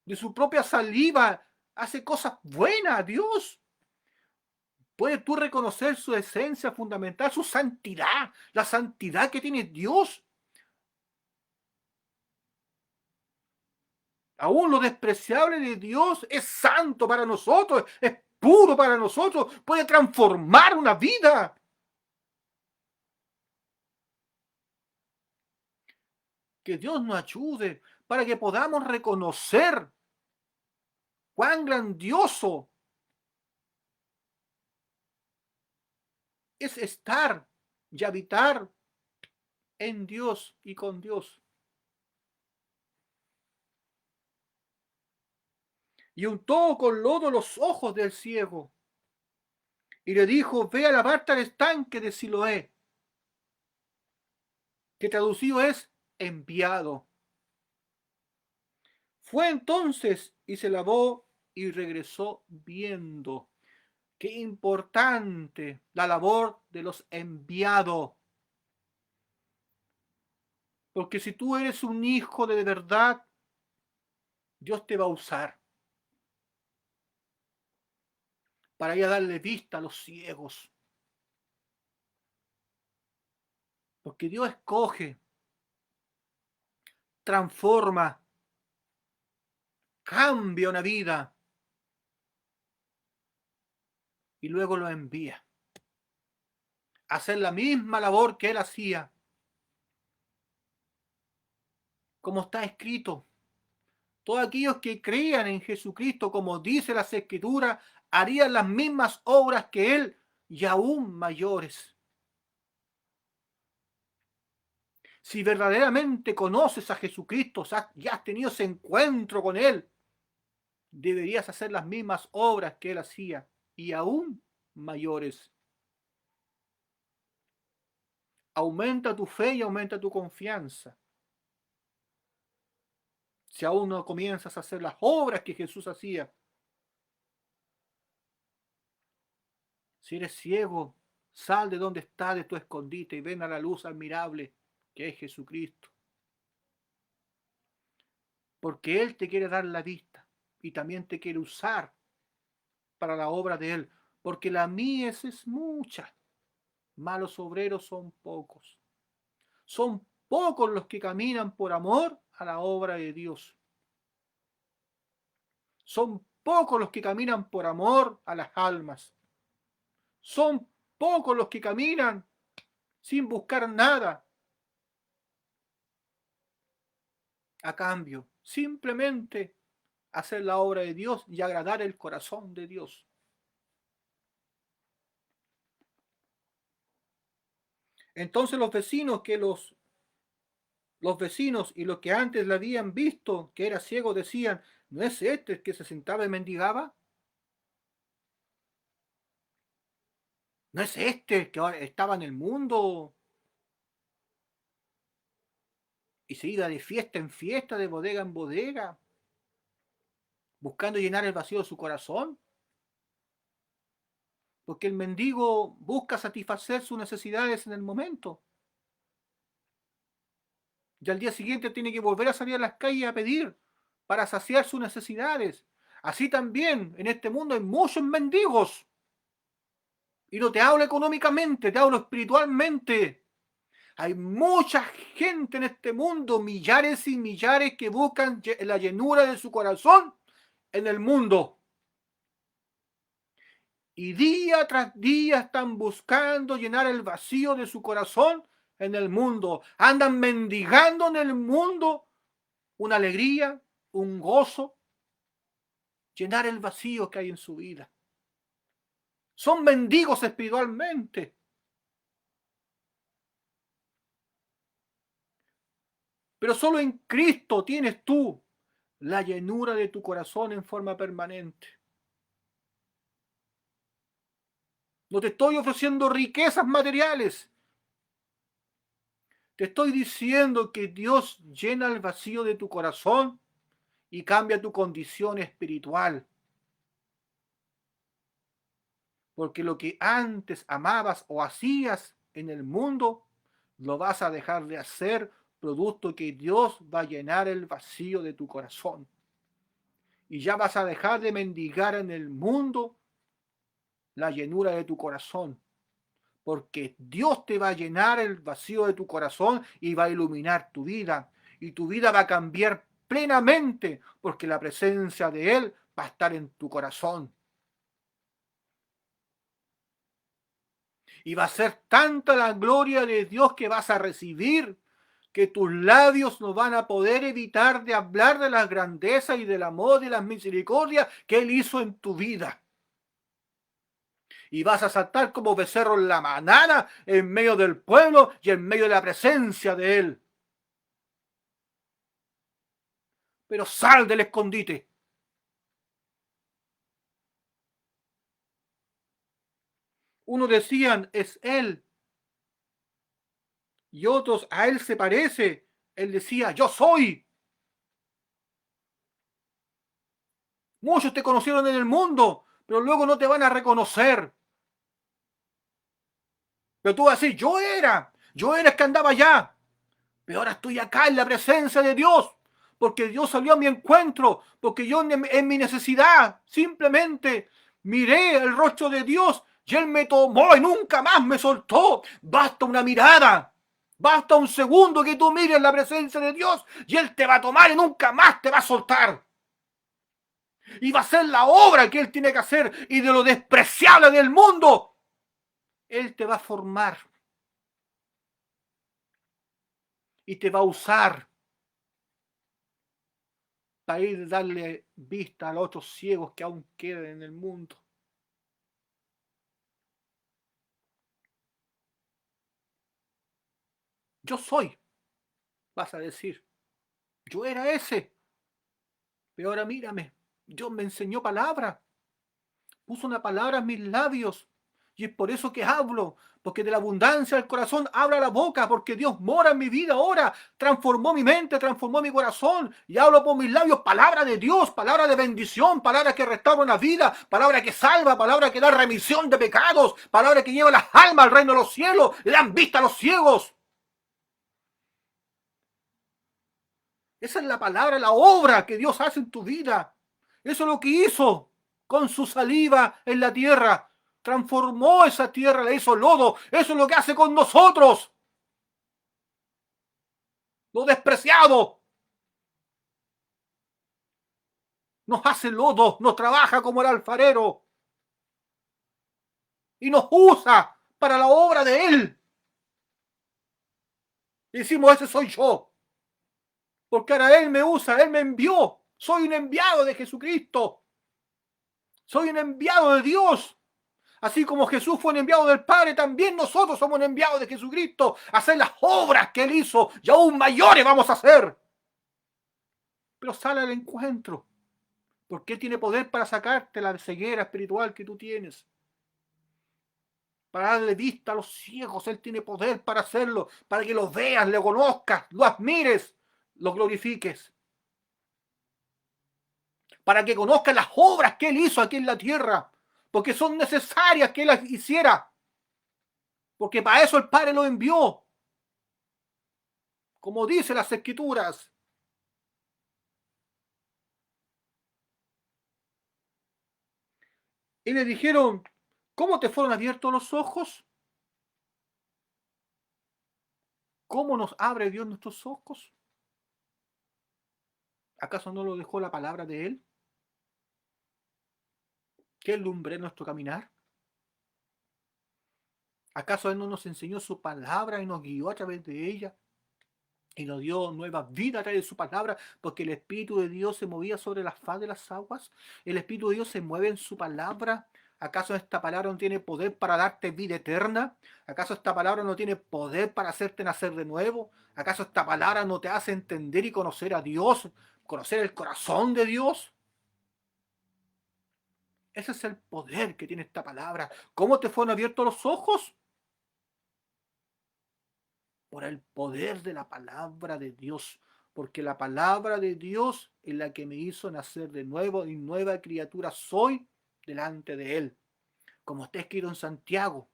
de su propia saliva hace cosas buenas, Dios. ¿Puedes tú reconocer su esencia fundamental, su santidad, la santidad que tiene Dios? Aún lo despreciable de Dios es santo para nosotros, es puro para nosotros, puede transformar una vida. Que Dios nos ayude para que podamos reconocer cuán grandioso es estar y habitar en Dios y con Dios. Y untó con lodo los ojos del ciego y le dijo: ve a lavarte al estanque de Siloé, que traducido es enviado. Fue entonces y se lavó y regresó viendo. Qué importante la labor de los enviados. Porque si tú eres un hijo de verdad, Dios te va a usar para ir a darle vista a los ciegos. Porque Dios escoge, transforma, cambia una vida y luego lo envía a hacer la misma labor que Él hacía. Como está escrito, todos aquellos que creían en Jesucristo, como dice las Escrituras, harían las mismas obras que Él y aún mayores. Si verdaderamente conoces a Jesucristo y has tenido ese encuentro con Él, deberías hacer las mismas obras que Él hacía y aún mayores. Aumenta tu fe y aumenta tu confianza. Si aún no comienzas a hacer las obras que Jesús hacía, si eres ciego, sal de donde estás, de tu escondite, y ven a la luz admirable que es Jesucristo. Porque Él te quiere dar la vista y también te quiere usar para la obra de Él. Porque la mies es mucha, malos obreros son pocos. Son pocos los que caminan por amor a la obra de Dios. Son pocos los que caminan por amor a las almas. Son pocos los que caminan sin buscar nada a cambio. Simplemente hacer la obra de Dios y agradar el corazón de Dios. Entonces los vecinos y los que antes le habían visto que era ciego decían: ¿no es este el que se sentaba y mendigaba? ¿No es este el que estaba en el mundo y se iba de fiesta en fiesta, de bodega en bodega, buscando llenar el vacío de su corazón. Porque el mendigo busca satisfacer sus necesidades en el momento. Y al día siguiente tiene que volver a salir a las calles a pedir para saciar sus necesidades. Así también en este mundo hay muchos mendigos. Y no te hablo económicamente, te hablo espiritualmente. Hay mucha gente en este mundo, millares y millares, que buscan la llenura de su corazón en el mundo. Y día tras día están buscando llenar el vacío de su corazón en el mundo. Andan mendigando en el mundo una alegría, un gozo, llenar el vacío que hay en su vida. Son mendigos espiritualmente. Pero solo en Cristo tienes tú la llenura de tu corazón en forma permanente. No te estoy ofreciendo riquezas materiales. Te estoy diciendo que Dios llena el vacío de tu corazón y cambia tu condición espiritual. Porque lo que antes amabas o hacías en el mundo, lo vas a dejar de hacer, producto que Dios va a llenar el vacío de tu corazón. Y ya vas a dejar de mendigar en el mundo la llenura de tu corazón. Porque Dios te va a llenar el vacío de tu corazón y va a iluminar tu vida. Y tu vida va a cambiar plenamente, porque la presencia de Él va a estar en tu corazón. Y va a ser tanta la gloria de Dios que vas a recibir, que tus labios no van a poder evitar de hablar de las grandezas y del amor y las misericordias que Él hizo en tu vida. Y vas a saltar como becerro en la manada, en medio del pueblo y en medio de la presencia de Él. Pero sal del escondite. Unos decían, es Él. Y otros, a Él se parece. Él decía, yo soy. Muchos te conocieron en el mundo, pero luego no te van a reconocer. Pero tú vas a decir, yo era el que andaba allá. Pero ahora estoy acá en la presencia de Dios. Porque Dios salió a mi encuentro. Porque yo en mi necesidad simplemente miré el rostro de Dios y Él me tomó y nunca más me soltó. Basta una mirada. Basta un segundo que tú mires la presencia de Dios y Él te va a tomar y nunca más te va a soltar. Y va a hacer la obra que Él tiene que hacer. Y de lo despreciable del mundo, Él te va a formar. Y te va a usar para ir a darle vista a los otros ciegos que aún quedan en el mundo. Yo soy, vas a decir. Yo era ese, pero ahora mírame. Dios me enseñó palabra, puso una palabra en mis labios. Y es por eso que hablo, porque de la abundancia del corazón habla la boca, porque Dios mora en mi vida ahora, transformó mi mente, transformó mi corazón, y hablo por mis labios palabra de Dios, palabra de bendición, palabra que restaura una vida, palabra que salva, palabra que da remisión de pecados, palabra que lleva las almas al reino de los cielos, le dan vista a los ciegos. Esa es la palabra, la obra que Dios hace en tu vida. Eso es lo que hizo con su saliva en la tierra. Transformó esa tierra, la hizo lodo. Eso es lo que hace con nosotros. Lo despreciado. Nos hace lodo, nos trabaja como el alfarero. Y nos usa para la obra de Él. Y decimos, ese soy yo. Porque ahora Él me usa, Él me envió. Soy un enviado de Jesucristo. Soy un enviado de Dios. Así como Jesús fue un enviado del Padre, también nosotros somos un enviado de Jesucristo a hacer las obras que Él hizo y aún mayores vamos a hacer. Pero sale al encuentro, porque Él tiene poder para sacarte la ceguera espiritual que tú tienes. Para darle vista a los ciegos, Él tiene poder para hacerlo, para que los veas, le conozcas, lo admires, lo glorifiques, para que conozcas las obras que Él hizo aquí en la tierra, porque son necesarias que Él las hiciera, porque para eso el Padre lo envió, como dice las Escrituras. Y le dijeron, ¿cómo te fueron abiertos los ojos? ¿Cómo nos abre Dios nuestros ojos? ¿Acaso no lo dejó la palabra de Él? ¿Qué lumbre nuestro caminar? ¿Acaso Él no nos enseñó su palabra y nos guió a través de ella? Y nos dio nueva vida a través de su palabra, porque el Espíritu de Dios se movía sobre la faz de las aguas. El Espíritu de Dios se mueve en su palabra. ¿Acaso esta palabra no tiene poder para darte vida eterna? ¿Acaso esta palabra no tiene poder para hacerte nacer de nuevo? ¿Acaso esta palabra no te hace entender y conocer a Dios? ¿Conocer el corazón de Dios? Ese es el poder que tiene esta palabra. ¿Cómo te fueron abiertos los ojos? Por el poder de la palabra de Dios, porque la palabra de Dios es la que me hizo nacer de nuevo y nueva criatura soy delante de Él. Como está escrito en Santiago,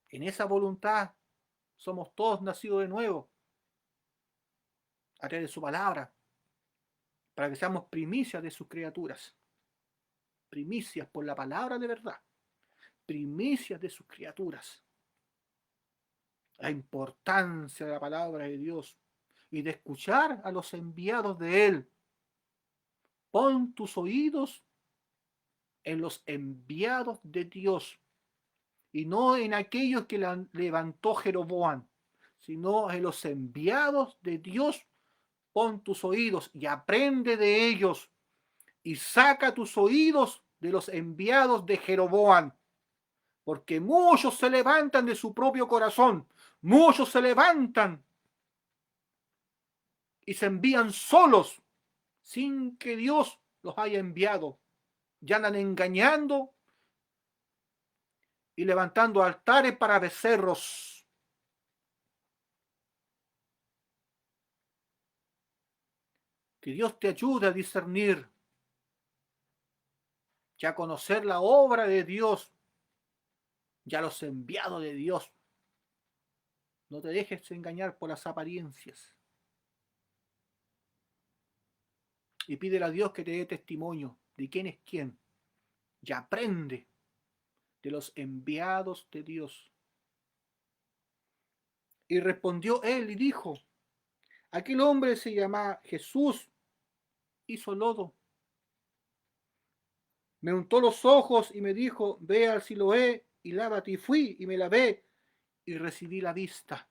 en esa voluntad somos todos nacidos de nuevo a través de su palabra, para que seamos primicias de sus criaturas, primicias por la palabra de verdad, primicias de sus criaturas. La importancia de la palabra de Dios y de escuchar a los enviados de Él. Pon tus oídos en los enviados de Dios y no en aquellos que levantó Jeroboam, sino en los enviados de Dios. Pon tus oídos y aprende de ellos y saca tus oídos de los enviados de Jeroboam, porque muchos se levantan de su propio corazón, muchos se levantan y se envían solos sin que Dios los haya enviado. Ya andan engañando y levantando altares para becerros. Que Dios te ayude a discernir y a conocer la obra de Dios y a los enviados de Dios. No te dejes engañar por las apariencias. Y pídele a Dios que te dé testimonio de quién es quién. Y aprende de los enviados de Dios. Y respondió él y dijo, aquel hombre se llama Jesús, hizo lodo, me untó los ojos y me dijo, ve al Siloé y lávate. Y fui y me lavé y recibí la vista.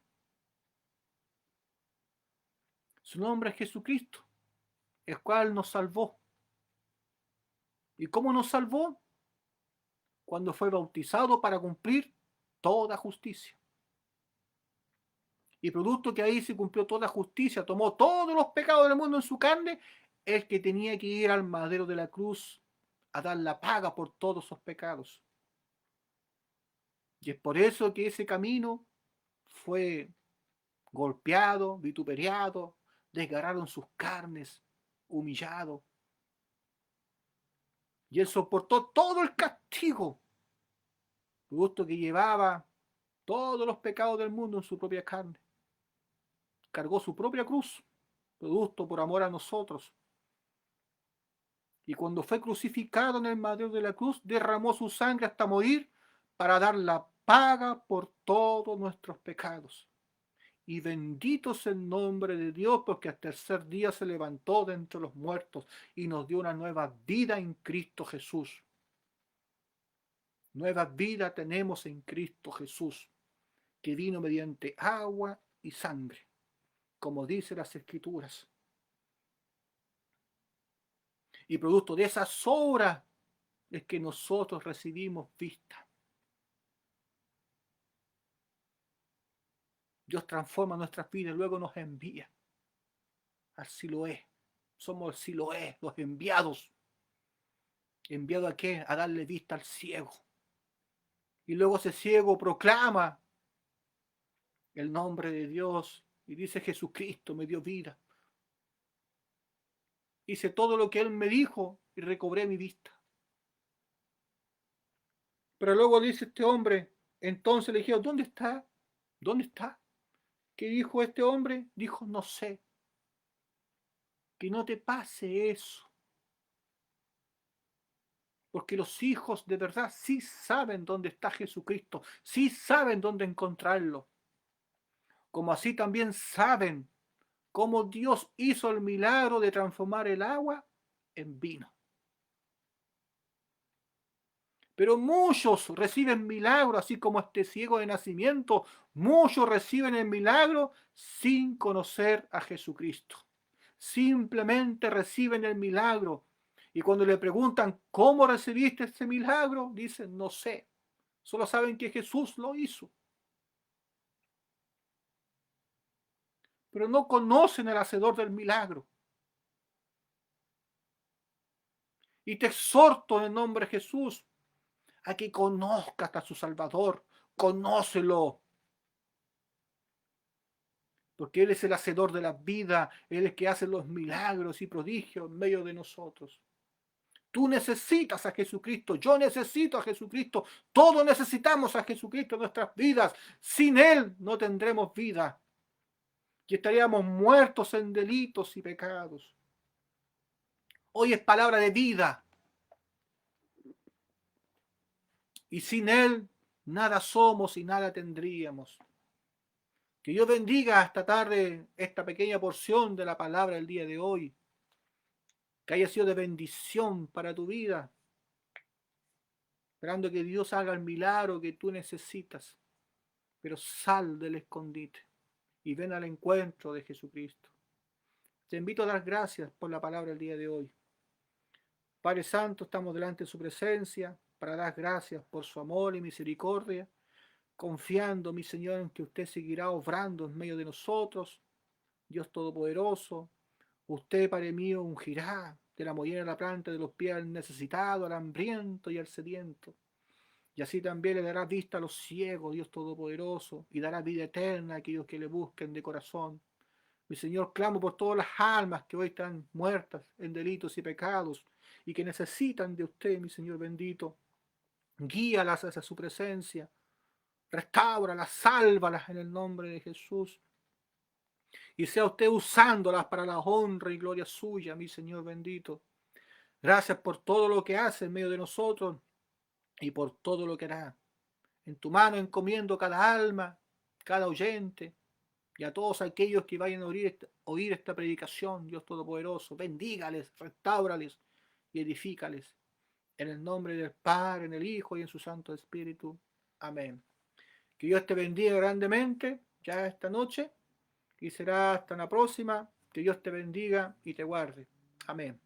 Su nombre es Jesucristo, el cual nos salvó. ¿Y cómo nos salvó? Cuando fue bautizado para cumplir toda justicia. Y producto que ahí se cumplió toda justicia, tomó todos los pecados del mundo en su carne, el que tenía que ir al madero de la cruz a dar la paga por todos esos pecados. Y es por eso que ese camino fue golpeado, vituperiado, desgarraron sus carnes, humillado. Y él soportó todo el castigo, producto que llevaba todos los pecados del mundo en su propia carne. Cargó su propia cruz, producto por amor a nosotros. Y cuando fue crucificado en el madero de la cruz, derramó su sangre hasta morir para dar la paga por todos nuestros pecados. Y bendito es el nombre de Dios, porque al tercer día se levantó de entre los muertos y nos dio una nueva vida en Cristo Jesús. Nueva vida tenemos en Cristo Jesús, que vino mediante agua y sangre, como dice las Escrituras. Y producto de esas obras es que nosotros recibimos vista. Dios transforma nuestras vidas y luego nos envía al Siloé. Somos el Siloé, los enviados. ¿Enviado a qué? A darle vista al ciego. Y luego ese ciego proclama el nombre de Dios Y dice, Jesucristo me dio vida. Hice todo lo que Él me dijo y recobré mi vista. Pero luego dice este hombre, entonces le dijeron, ¿dónde está? ¿Dónde está? ¿Qué dijo este hombre? Dijo, no sé. Que no te pase eso. Porque los hijos de verdad sí saben dónde está Jesucristo, sí saben dónde encontrarlo. Como así también saben cómo Dios hizo el milagro de transformar el agua en vino. Pero muchos reciben milagros, así como este ciego de nacimiento, muchos reciben el milagro sin conocer a Jesucristo. Simplemente reciben el milagro. Y cuando le preguntan, ¿cómo recibiste este milagro? Dicen, no sé. Solo saben que Jesús lo hizo. Pero no conocen al hacedor del milagro. Y te exhorto en el nombre de Jesús a que conozcas a su Salvador. Conócelo. Porque Él es el hacedor de la vida. Él es el que hace los milagros y prodigios en medio de nosotros. Tú necesitas a Jesucristo, yo necesito a Jesucristo, todos necesitamos a Jesucristo en nuestras vidas. Sin Él no tendremos vida y estaríamos muertos en delitos y pecados. Hoy es palabra de vida y sin Él nada somos y nada tendríamos. Que Dios bendiga esta tarde esta pequeña porción de la palabra del día de hoy, que haya sido de bendición para tu vida, esperando que Dios haga el milagro que tú necesitas, pero sal del escondite y ven al encuentro de Jesucristo. Te invito a dar gracias por la palabra del día de hoy. Padre Santo, estamos delante de su presencia para dar gracias por su amor y misericordia, confiando, mi Señor, en que usted seguirá obrando en medio de nosotros. Dios Todopoderoso, usted, Padre mío, ungirá de la mollera a la planta de los pies al necesitado, al hambriento y al sediento. Y así también le dará vista a los ciegos, Dios Todopoderoso, y dará vida eterna a aquellos que le busquen de corazón. Mi Señor, clamo por todas las almas que hoy están muertas en delitos y pecados y que necesitan de usted, mi Señor bendito. Guíalas hacia su presencia, restáuralas, sálvalas en el nombre de Jesús. Y sea usted usándolas para la honra y gloria suya, mi Señor bendito. Gracias por todo lo que hace en medio de nosotros y por todo lo que hará. En tu mano encomiendo cada alma, cada oyente y a todos aquellos que vayan a oír esta predicación, Dios Todopoderoso. Bendígales, restáurales y edifícales. En el nombre del Padre, en el Hijo y en su Santo Espíritu. Amén. Que Dios te bendiga grandemente ya esta noche y será hasta la próxima. Que Dios te bendiga y te guarde. Amén.